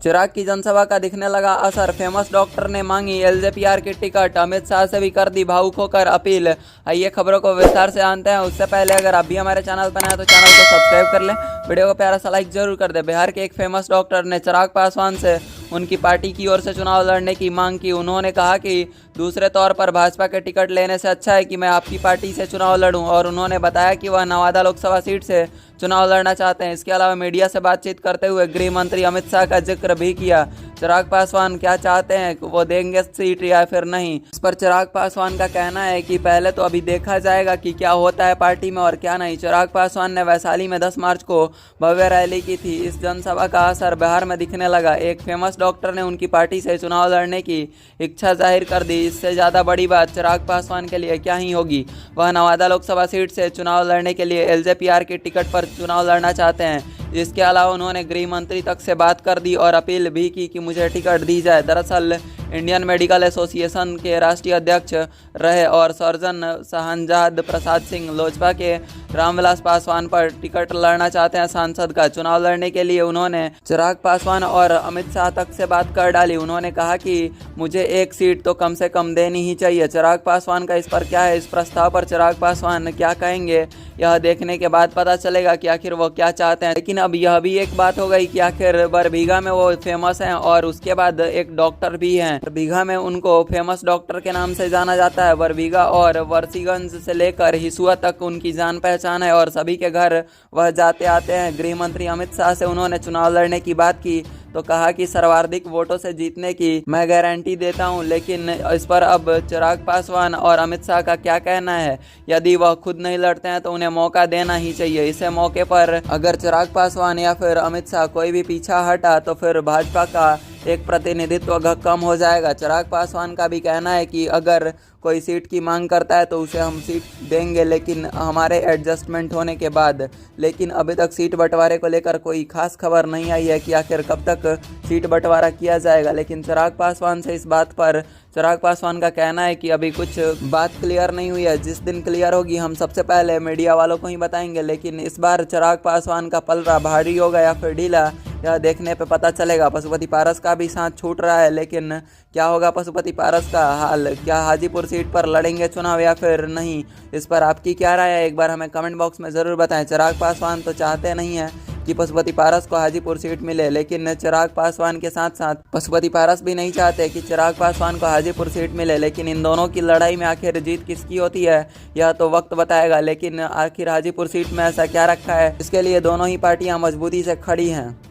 चिराग की जनसभा का दिखने लगा असर। फेमस डॉक्टर ने मांगी एलजेपीआर की टिकट। अमित शाह से भी कर दी भावुक होकर अपील। आइए खबरों को विस्तार से जानते हैं। उससे पहले अगर आप भी हमारे चैनल पर नए हैं तो चैनल को सब्सक्राइब कर लें, वीडियो को प्यारा सा लाइक जरूर कर दे। बिहार के एक फेमस डॉक्टर ने चिराग पासवान से उनकी पार्टी की ओर से चुनाव लड़ने की मांग की। उन्होंने कहा कि दूसरे तौर पर भाजपा के टिकट लेने से अच्छा है कि मैं आपकी पार्टी से चुनाव लड़ूं, और उन्होंने बताया कि वह नवादा लोकसभा सीट से चुनाव लड़ना चाहते हैं। इसके अलावा मीडिया से बातचीत करते हुए गृह मंत्री अमित शाह का जिक्र भी किया। चिराग पासवान क्या चाहते हैं, वो देंगे सीट या फिर नहीं। इस पर चिराग पासवान का कहना है कि पहले तो अभी देखा जाएगा कि क्या होता है पार्टी में और क्या नहीं। चिराग पासवान ने वैशाली में 10 मार्च को भव्य रैली की थी। इस जनसभा का असर बिहार में दिखने लगा। एक फेमस डॉक्टर ने उनकी पार्टी से चुनाव लड़ने की इच्छा जाहिर कर दी। इससे ज़्यादा बड़ी बात चिराग पासवान के लिए क्या ही होगी। वह नवादा लोकसभा सीट से चुनाव लड़ने के लिए एलजेपीआर की टिकट पर चुनाव लड़ना चाहते हैं। इसके अलावा उन्होंने गृह मंत्री तक से बात कर दी और अपील भी की कि मुझे टिकट दी जाए। दरअसल इंडियन मेडिकल एसोसिएशन के राष्ट्रीय अध्यक्ष रहे और सर्जन शाहनवाज प्रसाद सिंह लोजपा के रामविलास पासवान पर टिकट लड़ना चाहते हैं। सांसद का चुनाव लड़ने के लिए उन्होंने चिराग पासवान और अमित शाह तक से बात कर डाली। उन्होंने कहा कि मुझे एक सीट तो कम से कम देनी ही चाहिए। चिराग पासवान का इस पर क्या है, इस प्रस्ताव पर चिराग पासवान क्या कहेंगे, यह देखने के बाद पता चलेगा कि आखिर वो क्या चाहते हैं। लेकिन अब यह भी एक बात हो गई कि आखिर बरबीघा में वो फेमस हैं और उसके बाद एक डॉक्टर भी हैं। बरबीघा में उनको फेमस डॉक्टर के नाम से जाना जाता है। बरबीघा और वर्सीगंज से लेकर हिसुआ तक उनकी जान पहचान है और सभी के घर वह जाते आते हैं। गृह मंत्री अमित शाह से उन्होंने चुनाव लड़ने की बात की तो कहा कि सर्वाधिक वोटों से जीतने की मैं गारंटी देता हूं। लेकिन इस पर अब चिराग पासवान और अमित शाह का क्या कहना है। यदि वह खुद नहीं लड़ते हैं तो उन्हें मौका देना ही चाहिए। इसे मौके पर अगर चिराग पासवान या फिर अमित शाह कोई भी पीछा हटा तो फिर भाजपा का एक प्रतिनिधित्व कम हो जाएगा। चिराग पासवान का भी कहना है कि अगर कोई सीट की मांग करता है तो उसे हम सीट देंगे, लेकिन हमारे एडजस्टमेंट होने के बाद। लेकिन अभी तक सीट बंटवारे को लेकर कोई खास खबर नहीं आई है कि आखिर कब तक सीट बंटवारा किया जाएगा। लेकिन चिराग पासवान से इस बात पर चिराग पासवान का कहना है कि अभी कुछ बात क्लियर नहीं हुई है। जिस दिन क्लियर होगी हम सबसे पहले मीडिया वालों को ही बताएंगे। लेकिन इस बार चिराग पासवान का पलड़ा भारी होगा या फिर ढीला, यह देखने पे पता चलेगा। पशुपति पारस का भी साथ छूट रहा है, लेकिन क्या होगा पशुपति पारस का हाल। क्या हाजीपुर सीट पर लड़ेंगे चुनाव या फिर नहीं, इस पर आपकी क्या राय है, एक बार हमें कमेंट बॉक्स में ज़रूर बताएं। चिराग पासवान तो चाहते नहीं हैं कि पशुपति पारस को हाजीपुर सीट मिले, लेकिन चिराग पासवान के साथ साथ पशुपति पारस भी नहीं चाहते कि चिराग पासवान को हाजीपुर सीट मिले। लेकिन इन दोनों की लड़ाई में आखिर जीत किसकी होती है यह तो वक्त बताएगा। लेकिन आखिर हाजीपुर सीट में ऐसा क्या रखा है, इसके लिए दोनों ही पार्टियां मजबूती से खड़ी हैं।